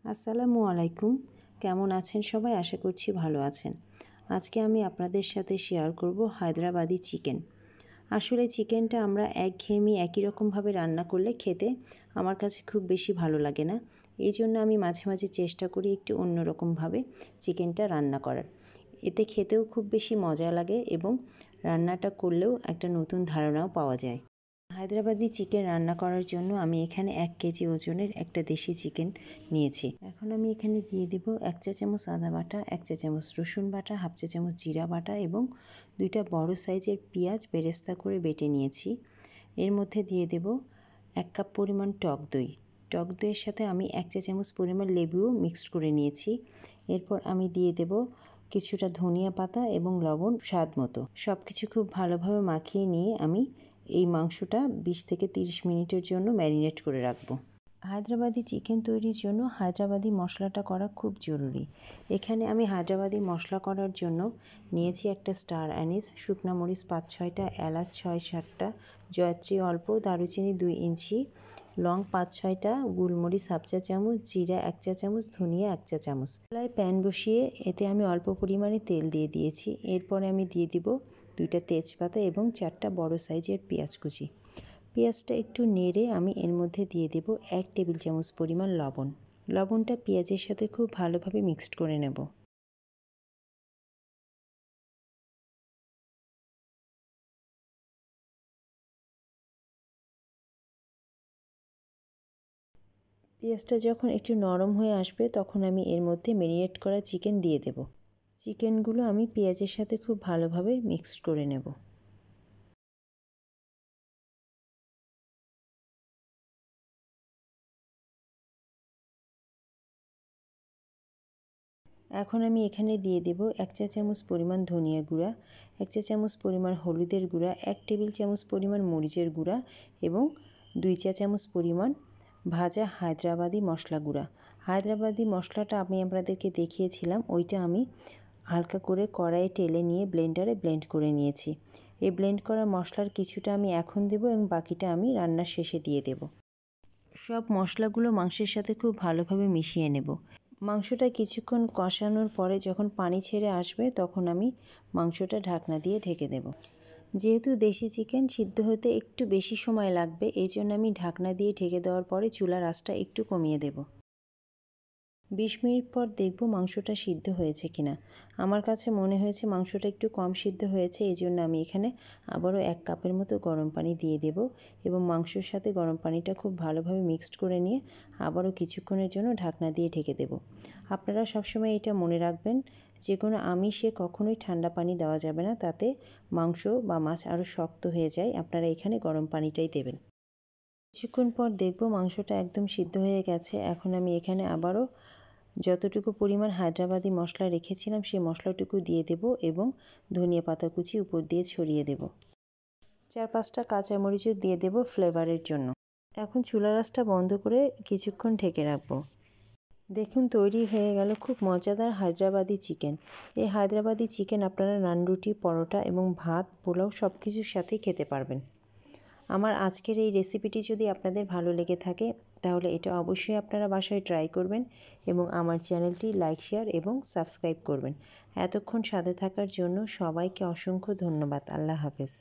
আসসালামু আলাইকুম। কেমন আছেন সবাই? আশা করছি ভালো আছেন। আজকে আমি আপনাদের সাথে শেয়ার করব হায়দ্রাবাদি চিকেন। আসলে চিকেনটা আমরা একঘেয়েমি একই রকমভাবে রান্না করলে খেতে আমার কাছে খুব বেশি ভালো লাগে না। এই জন্য আমি মাঝে মাঝে চেষ্টা করি একটু অন্যরকমভাবে চিকেনটা রান্না করার। এতে খেতেও খুব বেশি মজা লাগে এবং রান্নাটা করলেও একটা নতুন ধারণাও পাওয়া যায়। হায়দ্রাবাদি চিকেন রান্না করার জন্য আমি এখানে 1 কেজি ওজনের একটা দেশি চিকেন নিয়েছি। এখন আমি এখানে দিয়ে দেব 1 চা চামচ আদা বাটা, 1 চা চামচ রসুন বাটা, হাফ চা চামচ জিরা বাটা এবং 2টা বড় সাইজের পেঁয়াজ বেরেস্তা করে বেটে নিয়েছি। এর মধ্যে দিয়ে দেব 1 কাপ পরিমাণ টক দই। টক দইয়ের সাথে আমি 1 চা চামচ পরিমাণ লেবুও মিক্সড করে নিয়েছি। এরপর আমি দিয়ে দেব কিছুটা ধনিয়া পাতা এবং লবণ স্বাদ মতো। সব কিছু খুব ভালোভাবে মাখিয়ে নিয়ে আমি এই মাংসটা 20 থেকে 30 মিনিটের জন্য ম্যারিনেট করে রাখবো। হায়দ্রাবাদি চিকেন তৈরির জন্য হায়দ্রাবাদি মশলাটা করা খুব জরুরি। এখানে আমি হায়দ্রাবাদি মশলা করার জন্য নিয়েছি একটা স্টার অ্যানিস, শুকনো মরিচ 5-6টা, এলাচ 6-7টা, জয়ত্রী অল্প, দারুচিনি 2 ইঞ্চি, লং 5-6টা, গোলমরিচ হাফ চা চামচ, জিরা 1 চা চামচ, ধনিয়া 1 চা চামচ। চুলায় প্যান বসিয়ে এতে আমি অল্প পরিমাণে তেল দিয়ে দিয়েছি। এরপরে আমি দিয়ে দিব 2টা তেজপাতা এবং 4টা বড় সাইজের পেঁয়াজ কুচি। পেঁয়াজটা একটু নেড়ে আমি এর মধ্যে দিয়ে দেব 1 টেবিল চামচ পরিমাণ লবণ। লবণটা পেঁয়াজের সাথে খুব ভালোভাবে মিক্সড করে নেব। পেঁয়াজটা যখন একটু নরম হয়ে আসবে তখন আমি এর মধ্যে ম্যারিনেট করা চিকেন দিয়ে দেব। চিকেনগুলো আমি পেঁয়াজের সাথে খুব ভালোভাবে মিক্সড করে নেব। এখন আমি এখানে দিয়ে দেব 1 চা চামচ পরিমাণ ধনিয়া গুঁড়া, 1 চা চামচ পরিমাণ হলুদের গুঁড়া, 1 টেবিল চামচ পরিমাণ মরিচের গুঁড়া এবং 2 চা চামচ পরিমাণ ভাজা হায়দ্রাবাদি মশলা গুঁড়া। হায়দ্রাবাদি মশলাটা আমি আপনাদেরকে দেখিয়েছিলাম, ওইটা আমি হালকা করে কড়াইয়ে টেলে নিয়ে ব্লেন্ডারে ব্লেন্ড করে নিয়েছি। এই ব্লেন্ড করা মশলার কিছুটা আমি এখন দেব এবং বাকিটা আমি রান্নার শেষে দিয়ে দেব। সব মশলাগুলো মাংসের সাথে খুব ভালোভাবে মিশিয়ে নেব। মাংসটা কিছুক্ষণ কষানোর পরে যখন পানি ছেড়ে আসবে তখন আমি মাংসটা ঢাকনা দিয়ে ঢেকে দেব। যেহেতু দেশি চিকেন সিদ্ধ হতে একটু বেশি সময় লাগবে, এই জন্য আমি ঢাকনা দিয়ে ঢেকে দেওয়ার পরে চুলার আঁচটা একটু কমিয়ে দেব। 20 মিনিট পর দেখব মাংসটা সিদ্ধ হয়েছে কিনা। আমার কাছে মনে হয়েছে মাংসটা একটু কম সিদ্ধ হয়েছে, এই জন্য আমি এখানে আবারও 1 কাপের মতো গরম পানি দিয়ে দেব এবং মাংসের সাথে গরম পানিটা খুব ভালোভাবে মিক্সড করে নিয়ে আবারও কিছুক্ষণের জন্য ঢাকনা দিয়ে ঢেকে দেব। আপনারা সবসময় এটা মনে রাখবেন, যে কোনো আমিষে কখনোই ঠান্ডা পানি দেওয়া যাবে না, তাতে মাংস বা মাছ আরও শক্ত হয়ে যায়। আপনারা এখানে গরম পানিটাই দেবেন। কিছুক্ষণ পর দেখব মাংসটা একদম সিদ্ধ হয়ে গেছে। এখন আমি এখানে আবারও যতটুকু পরিমাণ হায়দ্রাবাদি মশলা রেখেছিলাম সেই মশলাটুকু দিয়ে দেব এবং ধনিয়া পাতা কুচি উপর দিয়ে ছড়িয়ে দেব। 4-5টা কাঁচামরিচও দিয়ে দেব ফ্লেভারের জন্য। এখন চুলার আঁচটা বন্ধ করে কিছুক্ষণ ঢেকে রাখব। দেখুন তৈরি হয়ে গেল খুব মজাদার হায়দ্রাবাদি চিকেন। এই হায়দ্রাবাদি চিকেন আপনারা নান, রুটি, পরোটা এবং ভাত, পোলাও সব কিছুর সাথেই খেতে পারবেন। আমার আজকের এই রেসিপিটি যদি আপনাদের ভালো লেগে থাকে তাহলে এটা অবশ্যই আপনারা বাসায় ট্রাই করবেন এবং আমার চ্যানেলটি লাইক, শেয়ার এবং সাবস্ক্রাইব করবেন। এতক্ষণ সাথে থাকার জন্য সবাইকে অসংখ্য ধন্যবাদ। আল্লাহ হাফেজ।